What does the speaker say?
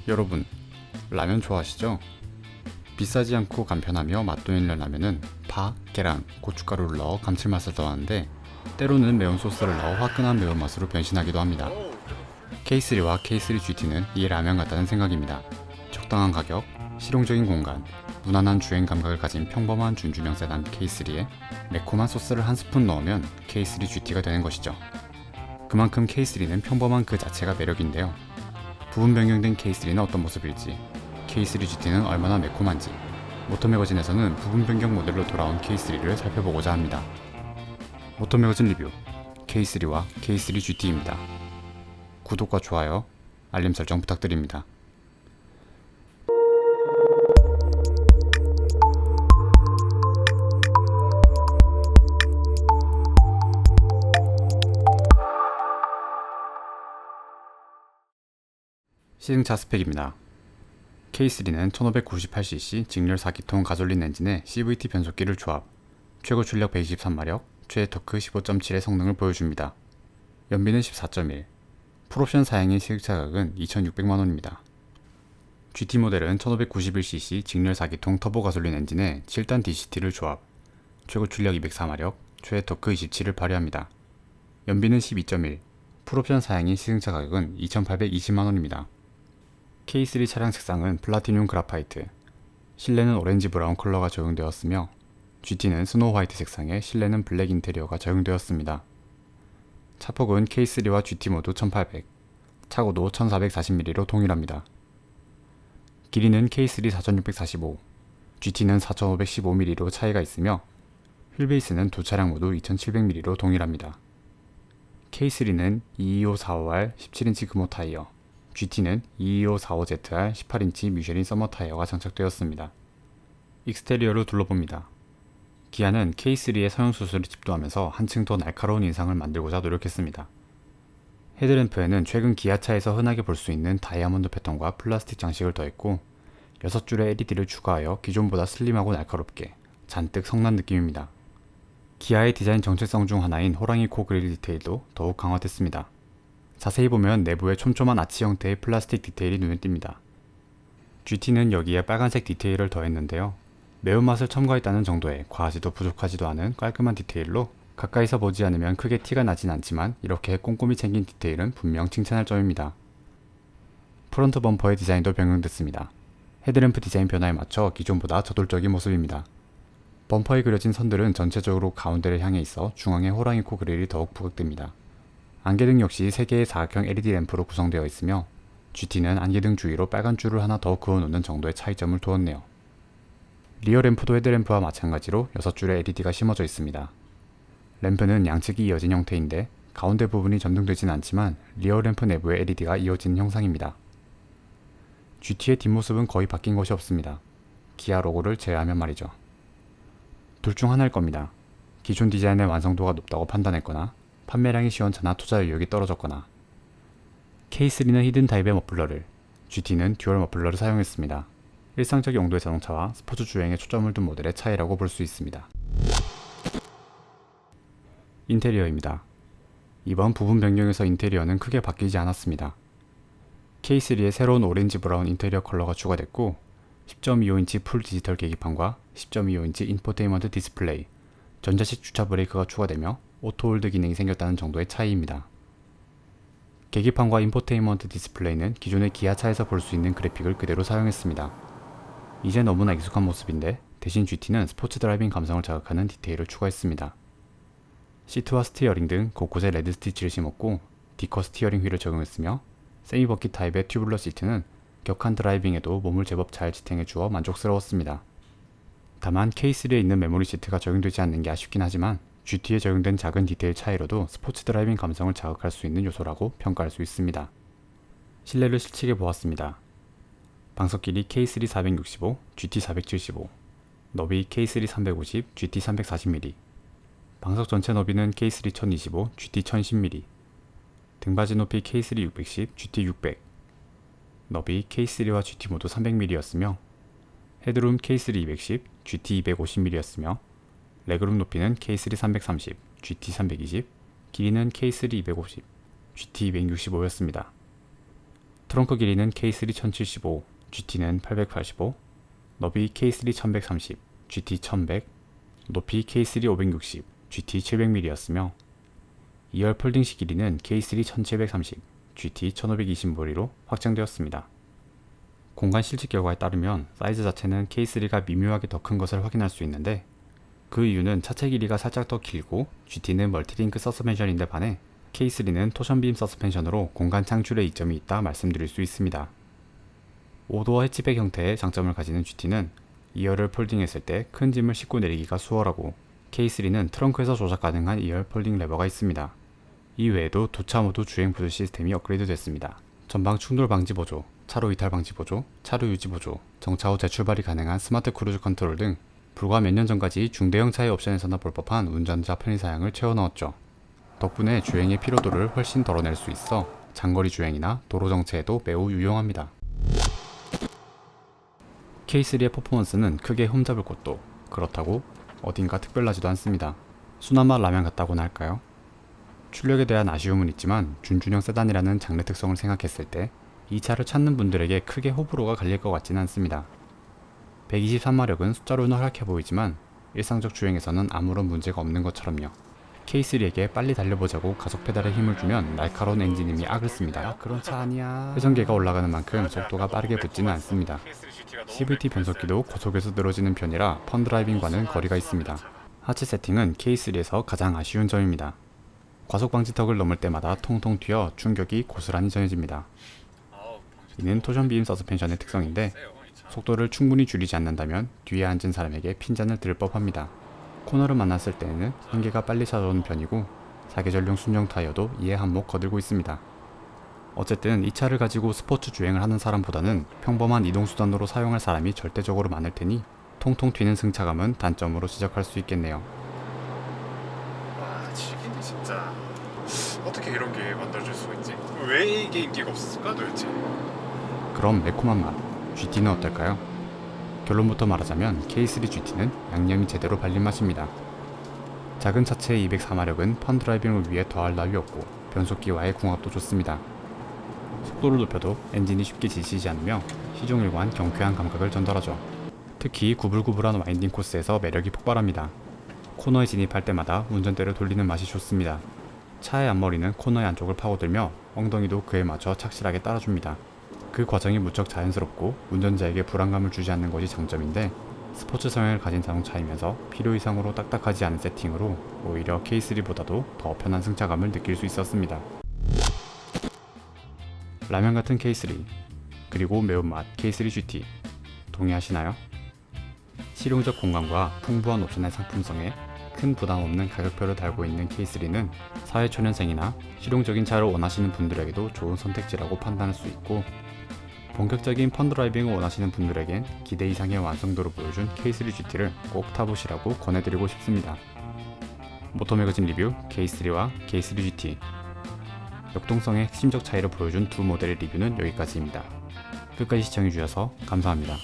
여러분, 라면 좋아하시죠? 비싸지 않고 간편하며 맛도 있는 라면은 파, 계란, 고춧가루를 넣어 감칠맛을 더하는데 때로는 매운 소스를 넣어 화끈한 매운맛으로 변신하기도 합니다. K3와 K3 GT는 이에 라면 같다는 생각입니다. 적당한 가격, 실용적인 공간, 무난한 주행 감각을 가진 평범한 준준형 세단 K3에 매콤한 소스를 한 스푼 넣으면 K3 GT가 되는 것이죠. 그만큼 K3는 평범한 그 자체가 매력인데요. 부분 변경된 K3는 어떤 모습일지, K3 GT는 얼마나 매콤한지, 모터매거진에서는 부분 변경 모델로 돌아온 K3를 살펴보고자 합니다. 모터매거진 리뷰 K3와 K3 GT입니다. 구독과 좋아요, 알림 설정 부탁드립니다. 시승차 스펙입니다. K3는 1598cc 직렬 4기통 가솔린 엔진에 CVT 변속기를 조합, 최고 출력 123마력, 최대 토크 15.7의 성능을 보여줍니다. 연비는 14.1, 풀옵션 사양의 시승차 가격은 2,600만원입니다. GT 모델은 1591cc 직렬 4기통 터보 가솔린 엔진에 7단 DCT를 조합, 최고 출력 204마력, 최대 토크 27을 발휘합니다. 연비는 12.1, 풀옵션 사양의 시승차 가격은 2,820만원입니다. K3 차량 색상은 플라티늄 그라파이트, 실내는 오렌지 브라운 컬러가 적용되었으며 GT는 스노우 화이트 색상에 실내는 블랙 인테리어가 적용되었습니다. 차폭은 K3와 GT 모두 1800, 차고도 1440mm로 동일합니다. 길이는 K3 4645, GT는 4515mm로 차이가 있으며 휠베이스는 두 차량 모두 2700mm로 동일합니다. K3는 22545R 17인치 금호 타이어, GT는 22545ZR 18인치 뮤쉐린 서머 타이어가 장착되었습니다. 익스테리어를 둘러봅니다. 기아는 K3의 서형 수술을 집도하면서 한층 더 날카로운 인상을 만들고자 노력했습니다. 헤드램프에는 최근 기아차에서 흔하게 볼 수 있는 다이아몬드 패턴과 플라스틱 장식을 더했고 6줄의 LED를 추가하여 기존보다 슬림하고 날카롭게 잔뜩 성난 느낌입니다. 기아의 디자인 정체성 중 하나인 호랑이 코 그릴 디테일도 더욱 강화됐습니다. 자세히 보면 내부에 촘촘한 아치 형태의 플라스틱 디테일이 눈에 띕니다. GT는 여기에 빨간색 디테일을 더했는데요. 매운맛을 첨가했다는 정도의 과하지도 부족하지도 않은 깔끔한 디테일로 가까이서 보지 않으면 크게 티가 나진 않지만 이렇게 꼼꼼히 챙긴 디테일은 분명 칭찬할 점입니다. 프론트 범퍼의 디자인도 변경됐습니다. 헤드램프 디자인 변화에 맞춰 기존보다 저돌적인 모습입니다. 범퍼에 그려진 선들은 전체적으로 가운데를 향해 있어 중앙에 호랑이 코 그릴이 더욱 부각됩니다. 안개등 역시 3개의 사각형 LED 램프로 구성되어 있으며 GT는 안개등 주위로 빨간 줄을 하나 더 그어놓는 정도의 차이점을 두었네요. 리어 램프도 헤드램프와 마찬가지로 6줄의 LED가 심어져 있습니다. 램프는 양측이 이어진 형태인데 가운데 부분이 점등되진 않지만 리어 램프 내부에 LED가 이어지는 형상입니다. GT의 뒷모습은 거의 바뀐 것이 없습니다. 기아 로고를 제외하면 말이죠. 둘 중 하나일 겁니다. 기존 디자인의 완성도가 높다고 판단했거나 판매량이 시원찮아 투자 의욕이 떨어졌거나. K3는 히든 타입의 머플러를, GT는 듀얼 머플러를 사용했습니다. 일상적 용도의 자동차와 스포츠 주행에 초점을 둔 모델의 차이라고 볼 수 있습니다. 인테리어입니다. 이번 부분 변경에서 인테리어는 크게 바뀌지 않았습니다. K3에 새로운 오렌지 브라운 인테리어 컬러가 추가됐고 10.25인치 풀 디지털 계기판과 10.25인치 인포테인먼트 디스플레이, 전자식 주차 브레이크가 추가되며 오토홀드 기능이 생겼다는 정도의 차이입니다. 계기판과 인포테인먼트 디스플레이는 기존의 기아차에서 볼 수 있는 그래픽을 그대로 사용했습니다. 이제 너무나 익숙한 모습인데 대신 GT는 스포츠 드라이빙 감성을 자극하는 디테일을 추가했습니다. 시트와 스티어링 등 곳곳에 레드 스티치를 심었고 디커 스티어링 휠을 적용했으며 세미버킷 타입의 튜블러 시트는 격한 드라이빙에도 몸을 제법 잘 지탱해 주어 만족스러웠습니다. 다만 K3에 있는 메모리 시트가 적용되지 않는 게 아쉽긴 하지만 GT에 적용된 작은 디테일 차이로도 스포츠 드라이빙 감성을 자극할 수 있는 요소라고 평가할 수 있습니다. 실내를 실측해 보았습니다. 방석 길이 K3 465, GT 475, 너비 K3 350, GT 340mm, 방석 전체 너비는 K3 1025, GT 1010mm, 등받이 높이 K3 610, GT 600, 너비 K3와 GT 모두 300mm였으며 헤드룸 K3 210, GT 250mm였으며 레그룸 높이는 K3 330, GT 320, 길이는 K3 250, GT 265였습니다. 트렁크 길이는 K3 1075, GT는 885, 너비 K3 1130, GT 1100, 높이 K3 560, GT 700mm였으며 2열 폴딩식 길이는 K3 1730, GT 1520mm로 확정되었습니다. 공간 실측 결과에 따르면 사이즈 자체는 K3가 미묘하게 더 큰 것을 확인할 수 있는데 그 이유는 차체 길이가 살짝 더 길고 GT는 멀티링크 서스펜션인데 반해 K3는 토션빔 서스펜션으로 공간 창출에 이점이 있다 말씀드릴 수 있습니다. 5도어 해치백 형태의 장점을 가지는 GT는 2열을 폴딩했을 때 큰 짐을 싣고 내리기가 수월하고 K3는 트렁크에서 조작 가능한 2열 폴딩 레버가 있습니다. 이외에도 두차 모두 주행 보조 시스템이 업그레이드 됐습니다. 전방 충돌 방지 보조, 차로 이탈 방지 보조, 차로 유지 보조, 정차 후 재출발이 가능한 스마트 크루즈 컨트롤 등 불과 몇 년 전까지 중대형 차의 옵션에서나 볼 법한 운전자 편의사양을 채워 넣었죠. 덕분에 주행의 피로도를 훨씬 덜어낼 수 있어 장거리 주행이나 도로 정체에도 매우 유용합니다. K3의 퍼포먼스는 크게 흠잡을 곳도 그렇다고 어딘가 특별하지도 않습니다. 순한맛 라면 같다고나 할까요? 출력에 대한 아쉬움은 있지만 준준형 세단이라는 장르 특성을 생각했을 때 이 차를 찾는 분들에게 크게 호불호가 갈릴 것 같지는 않습니다. 123마력은 숫자로는 허약해 보이지만 일상적 주행에서는 아무런 문제가 없는 것처럼요. K3에게 빨리 달려보자고 가속 페달에 힘을 주면 날카로운 엔진음이 악을 씁니다. 그런 차 아니야. 회전계가 올라가는 만큼 속도가 빠르게 붙지는 않습니다. CVT 변속기도 고속에서 늘어지는 편이라 펀드라이빙과는 거리가 있습니다. 하체 세팅은 K3에서 가장 아쉬운 점입니다. 과속 방지턱을 넘을 때마다 통통 튀어 충격이 고스란히 전해집니다. 이는 토션 빔 서스펜션의 특성인데 속도를 충분히 줄이지 않는다면 뒤에 앉은 사람에게 핀잔을 들 법합니다. 코너를 만났을 때는 한계가 빨리 찾아오는 편이고 사계절용 순정 타이어도 이에 한몫 거들고 있습니다. 어쨌든 이 차를 가지고 스포츠 주행을 하는 사람보다는 평범한 이동수단으로 사용할 사람이 절대적으로 많을 테니 통통 튀는 승차감은 단점으로 지적할 수 있겠네요. 와, 지기네 진짜. 어떻게 이런 게 만들어질 수가 있지? 왜 이게 인기가 없었을까 도대체? 그럼 매콤한 맛, GT는 어떨까요? 결론부터 말하자면 K3 GT는 양념이 제대로 발린 맛입니다. 작은 차체의 204마력은 펀드라이빙을 위해 더할 나위 없고 변속기와의 궁합도 좋습니다. 속도를 높여도 엔진이 쉽게 지치지 않으며 시종일관 경쾌한 감각을 전달하죠. 특히 구불구불한 와인딩 코스에서 매력이 폭발합니다. 코너에 진입할 때마다 운전대를 돌리는 맛이 좋습니다. 차의 앞머리는 코너의 안쪽을 파고들며 엉덩이도 그에 맞춰 착실하게 따라줍니다. 그 과정이 무척 자연스럽고 운전자에게 불안감을 주지 않는 것이 장점인데 스포츠 성향을 가진 자동차이면서 필요 이상으로 딱딱하지 않은 세팅으로 오히려 K3보다도 더 편한 승차감을 느낄 수 있었습니다. 라면 같은 K3 그리고 매운맛 K3 GT 동의하시나요? 실용적 공간과 풍부한 옵션의 상품성에 큰 부담 없는 가격표를 달고 있는 K3는 사회초년생이나 실용적인 차를 원하시는 분들에게도 좋은 선택지라고 판단할 수 있고 본격적인 펀드라이빙을 원하시는 분들에겐 기대 이상의 완성도를 보여준 K3 GT를 꼭 타보시라고 권해드리고 싶습니다. 모토매거진 리뷰 K3와 K3 GT 역동성의 핵심적 차이를 보여준 두 모델의 리뷰는 여기까지입니다. 끝까지 시청해주셔서 감사합니다.